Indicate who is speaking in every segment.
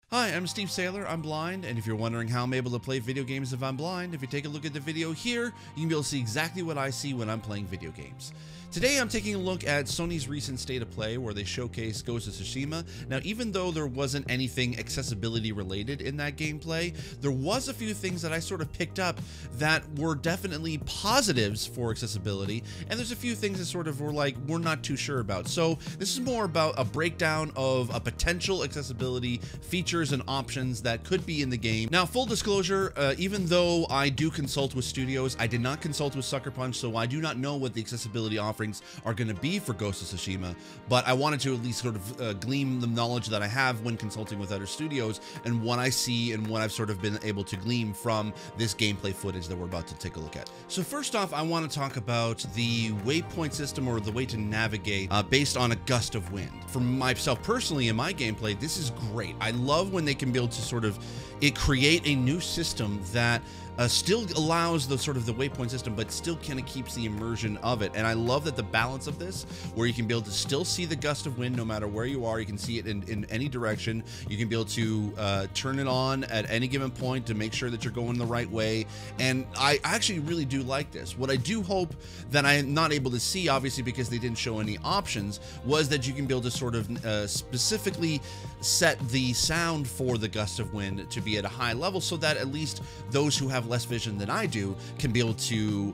Speaker 1: Hi, I'm Steve Saylor, I'm blind, and if you're wondering how I'm able to play video games if I'm blind, if you take a look at the video here, you can be able to see exactly what I see when I'm playing video games. Today I'm taking a look at Sony's recent State of Play where they showcased Ghost of Tsushima. Now, even though there wasn't anything accessibility related in that gameplay, there was a few things that I sort of picked up that were definitely positives for accessibility, and there's a few things that sort of were like, we're not too sure about. So this is more about a breakdown of a potential accessibility features and options that could be in the game. Now, full disclosure, even though I do consult with studios, I did not consult with Sucker Punch, so I do not know what the accessibility offerings are going to be for Ghost of Tsushima, but I wanted to at least sort of glean the knowledge that I have when consulting with other studios and what I see and what I've sort of been able to glean from this gameplay footage that we're about to take a look at. So first off, I want to talk about the waypoint system, or the way to navigate based on a gust of wind. For myself personally, in my gameplay, this is great. I love when they can be able to sort of create a new system that still allows the sort of the waypoint system, but still kind of keeps the immersion of it. And I love that the balance of this, where you can be able to still see the gust of wind no matter where you are. You can see it in any direction. You can be able to turn it on at any given point to make sure that you're going the right way. And I actually really do like this. What I do hope that I am not able to see, obviously because they didn't show any options, was that you can be able to sort of specifically set the sound for the gust of wind to be at a high level, so that at least those who have less vision than I do can be able to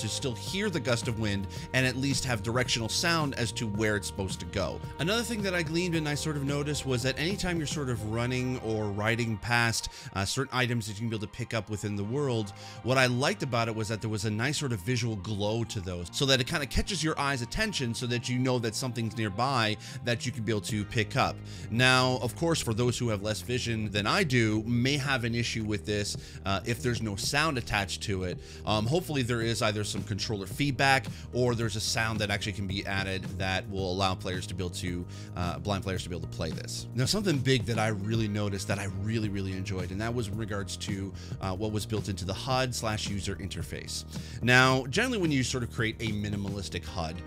Speaker 1: still hear the gust of wind and at least have directional sound as to where it's supposed to go. Another thing that I gleaned and I sort of noticed was that anytime you're sort of running or riding past certain items that you can be able to pick up within the world, what I liked about it was that there was a nice sort of visual glow to those, so that it kind of catches your eye's attention, so that you know that something's nearby that you can be able to pick up. Now, of course, for those who have less vision than I do, may have an issue with this if there's no sound attached to it. Hopefully there is either some controller feedback, or there's a sound that actually can be added that will allow players to be able to, blind players to be able to play this. Now, something big that I really noticed that I really enjoyed, and that was in regards to what was built into the HUD/user interface. Now, generally when you sort of create a minimalistic HUD,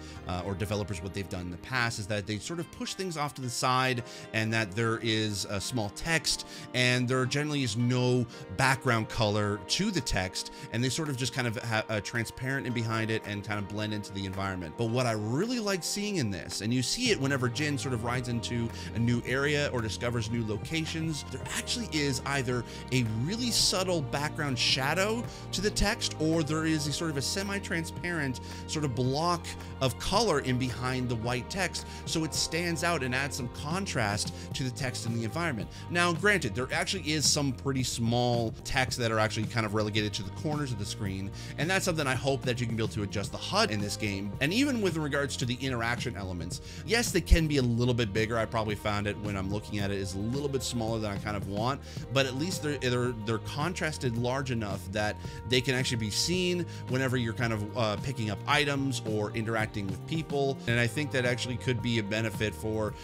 Speaker 1: or developers, what they've done in the past is that they sort of push things off to the side, and that there is a small text, and there generally is no background color to the text, and they sort of just kind of have transparent in behind it and kind of blend into the environment. But what I really like seeing in this, and you see it whenever Jin sort of rides into a new area or discovers new locations, there actually is either a really subtle background shadow to the text, or there is a sort of a semi-transparent sort of block of color in behind the white text, so it stands out and adds some contrast to the text in the environment. Now, granted, there actually is some pretty small text that are actually kind of relegated to the corners of the screen, and that's something I hope that you can be able to adjust the HUD in this game. And even with regards to the interaction elements, yes, they can be a little bit bigger. I probably found it when I'm looking at it is a little bit smaller than I kind of want, but at least they're contrasted large enough that they can actually be seen whenever you're kind of picking up items or interacting with people. And I think that actually could be a benefit for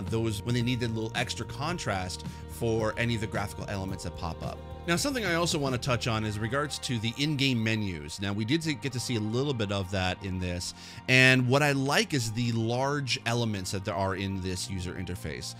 Speaker 1: those when they need a little extra contrast for any of the graphical elements that pop up. Now, something I also want to touch on is regards to the in-game menus. Now, we did get to see a little bit of that in this, and what I like is the large elements that there are in this user interface.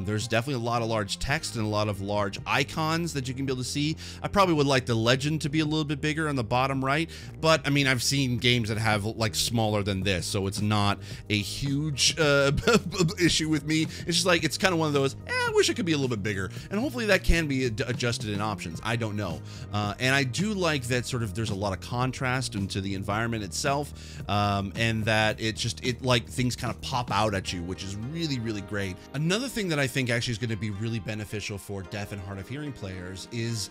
Speaker 1: There's definitely a lot of large text and a lot of large icons that you can be able to see. I probably would like the legend to be a little bit bigger on the bottom right, but I mean, I've seen games that have like smaller than this, so it's not a huge issue with me. It's just like, it's kind of one of those, I wish it could be a little bit bigger, and hopefully that can be adjusted in options. I don't know. And I do like that sort of there's a lot of contrast into the environment itself, and that it like things kind of pop out at you, which is really great. Another thing that I think actually is going to be really beneficial for deaf and hard of hearing players is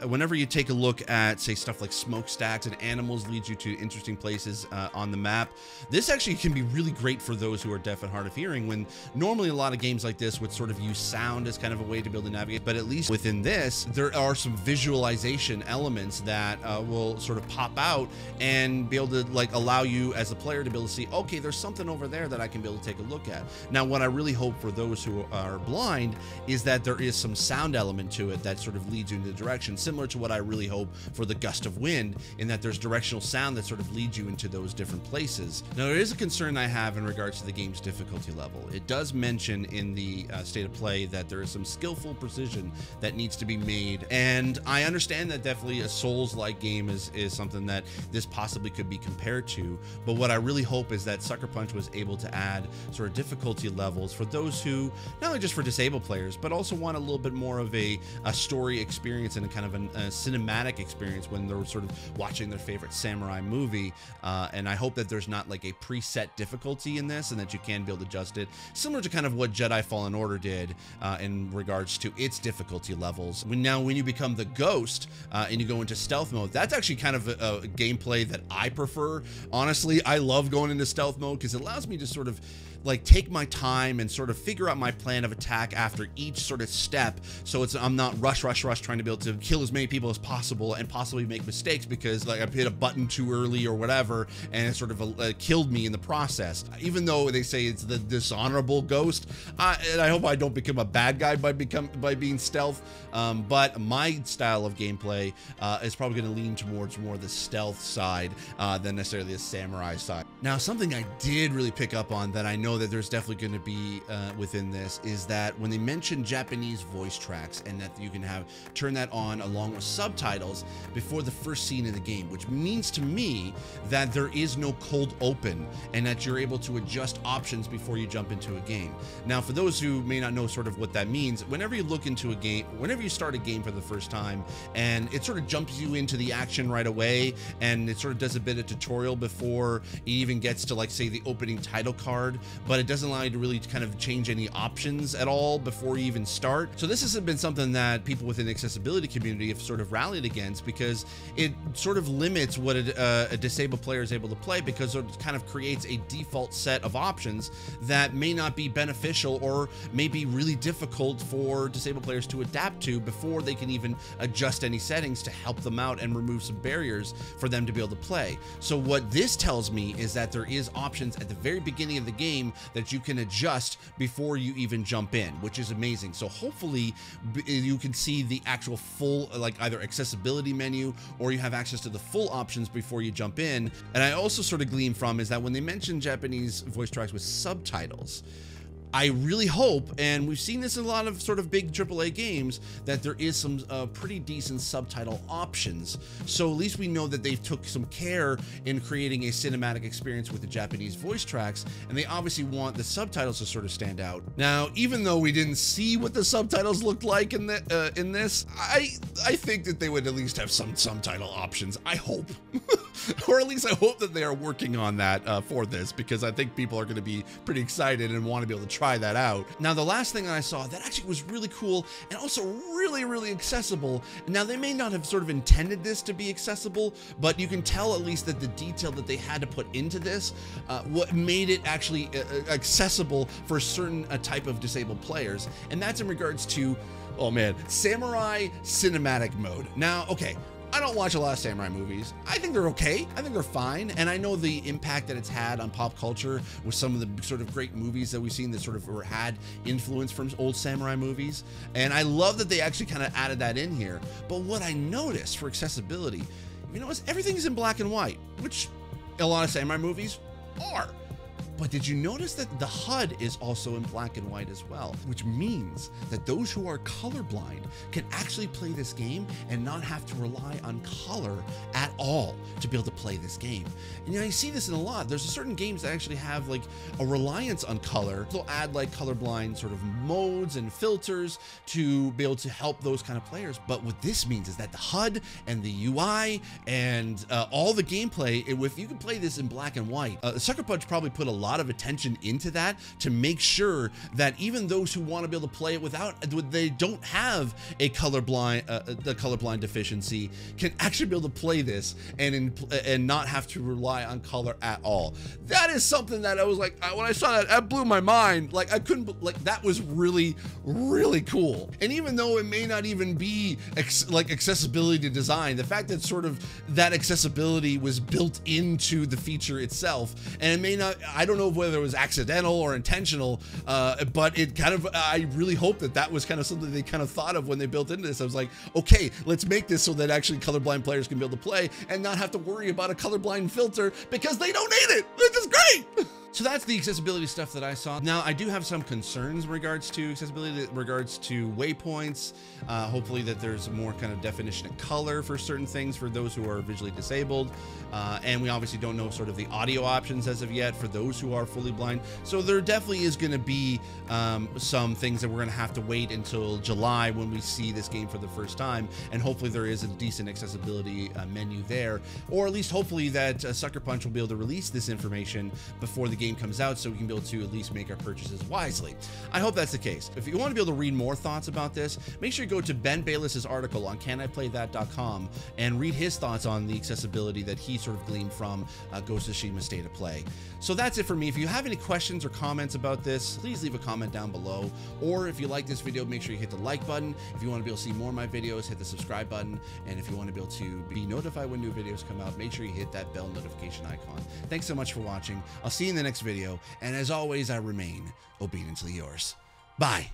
Speaker 1: whenever you take a look at, say, stuff like smokestacks and animals leads you to interesting places on the map. This actually can be really great for those who are deaf and hard of hearing, when normally a lot of games like this would sort of use sound as kind of a way to be able to navigate, but at least within this, there there are some visualization elements that will sort of pop out and be able to like allow you as a player to be able to see, okay, there's something over there that I can be able to take a look at. Now, what I really hope for those who are blind is that there is some sound element to it that sort of leads you in the direction, similar to what I really hope for the Gust of Wind, in that there's directional sound that sort of leads you into those different places. Now, there is a concern I have in regards to the game's difficulty level. It does mention in the state of play that there is some skillful precision that needs to be made, and I understand that definitely a Souls-like game is something that this possibly could be compared to, but what I really hope is that Sucker Punch was able to add sort of difficulty levels for those who, not only just for disabled players, but also want a little bit more of a story experience and a kind of a cinematic experience when they're sort of watching their favorite samurai movie. And I hope that there's not like a preset difficulty in this, and that you can be able to adjust it, similar to kind of what Jedi Fallen Order did in regards to its difficulty levels. When you become the Ghost and you go into stealth mode, that's actually kind of a gameplay that I prefer. Honestly, I love going into stealth mode because it allows me to sort of like take my time and sort of figure out my plan of attack after each sort of step, so I'm not rush trying to be able to kill as many people as possible and possibly make mistakes because like I hit a button too early or whatever, and it sort of killed me in the process. Even though they say it's the dishonorable Ghost, and I hope I don't become a bad guy by being stealth, but my style of gameplay is probably going to lean towards more the stealth side than necessarily the samurai side. Now, something I did really pick up on that I know that there's definitely going to be within this is that when they mention Japanese voice tracks, and that you can turn that on along with subtitles before the first scene in the game, which means to me that there is no cold open and that you're able to adjust options before you jump into a game. Now, for those who may not know sort of what that means, whenever you look into a game, whenever you start a game for the first time and it sort of jumps you into the action right away, and it sort of does a bit of tutorial before it even gets to, like, say, the opening title card, but it doesn't allow you to really kind of change any options at all before you even start. So this has been something that people within the accessibility community have sort of rallied against, because it sort of limits what a disabled player is able to play, because it kind of creates a default set of options that may not be beneficial or may be really difficult for disabled players to adapt to before they can even adjust any settings to help them out and remove some barriers for them to be able to play. So what this tells me is that there is options at the very beginning of the game that you can adjust before you even jump in, which is amazing. So hopefully you can see the actual full, like, either accessibility menu, or you have access to the full options before you jump in. And I also sort of glean from is that when they mention Japanese voice tracks with subtitles, I really hope, and we've seen this in a lot of sort of big AAA games, that there is some pretty decent subtitle options. So at least we know that they've took some care in creating a cinematic experience with the Japanese voice tracks, and they obviously want the subtitles to sort of stand out. Now, even though we didn't see what the subtitles looked like in this, I think that they would at least have some subtitle options. I hope. Or at least I hope that they are working on that for this, because I think people are going to be pretty excited and want to be able to try that out. Now, the last thing I saw that actually was really cool and also really, really accessible. Now, they may not have sort of intended this to be accessible, but you can tell at least that the detail that they had to put into this, what made it actually accessible for a certain type of disabled players. And that's in regards to, oh man, Samurai Cinematic Mode. Now, okay, I don't watch a lot of samurai movies. I think they're okay. I think they're fine. And I know the impact that it's had on pop culture with some of the sort of great movies that we've seen that sort of had influence from old samurai movies. And I love that they actually kind of added that in here. But what I noticed for accessibility, you know, is everything's in black and white, which a lot of samurai movies are. But did you notice that the HUD is also in black and white as well, which means that those who are colorblind can actually play this game and not have to rely on color at all to be able to play this game. And you know, I see this in a lot. There's certain games that actually have like a reliance on color. They'll add like colorblind sort of modes and filters to be able to help those kind of players. But what this means is that the HUD and the UI and all the gameplay, if you can play this in black and white, Sucker Punch probably put a lot lot of attention into that to make sure that even those who want to be able to play it without, they don't have a colorblind, the colorblind deficiency, can actually be able to play this and not have to rely on color at all. That is something that I was like, when I saw that, that blew my mind. Like I couldn't, like that was really, really cool. And even though it may not even be like accessibility to design, the fact that sort of that accessibility was built into the feature itself, and it may not, I don't know whether it was accidental or intentional, but it kind of, I really hope that that was kind of something they kind of thought of when they built into this. I was like, okay, let's make this so that actually colorblind players can be able to play and not have to worry about a colorblind filter because they don't need it. This is great. So that's the accessibility stuff that I saw. Now, I do have some concerns in regards to accessibility, in regards to waypoints. Hopefully that there's more kind of definition of color for certain things for those who are visually disabled. And we obviously don't know sort of the audio options as of yet for those who are fully blind. So there definitely is going to be some things that we're going to have to wait until July when we see this game for the first time. And hopefully there is a decent accessibility menu there, or at least hopefully that Sucker Punch will be able to release this information before the game comes out so we can be able to at least make our purchases wisely. I hope that's the case. If you want to be able to read more thoughts about this, make sure you go to Ben Bayliss's article on caniplaythat.com and read his thoughts on the accessibility that he sort of gleaned from Ghost of Tsushima State of Play. So that's it for me. If you have any questions or comments about this, please leave a comment down below. Or if you like this video, make sure you hit the like button. If you want to be able to see more of my videos, hit the subscribe button. And if you want to be able to be notified when new videos come out, make sure you hit that bell notification icon. Thanks so much for watching. I'll see you in the next video. And as always, I remain obediently yours. Bye.